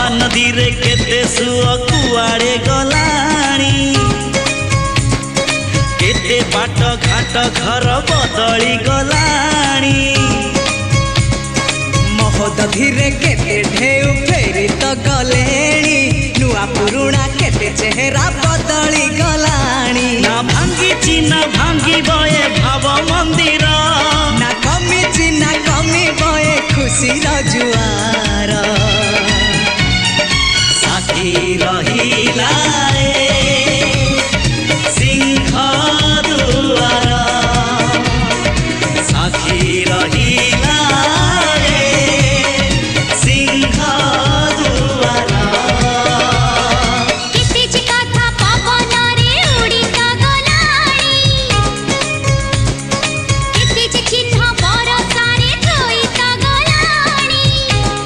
महानदी रे केते सुअ कुआड़े गलाणी केते बाट घाट घर बदली गलाणी महोदधि रे केते ढेउ फेरी तो गलेणी नुआ पुरुणा केते चेहरा बदली गलाणी ना भांगी ना भांगी बये भाव मंदिर ना कमी बये खुशी जुआ।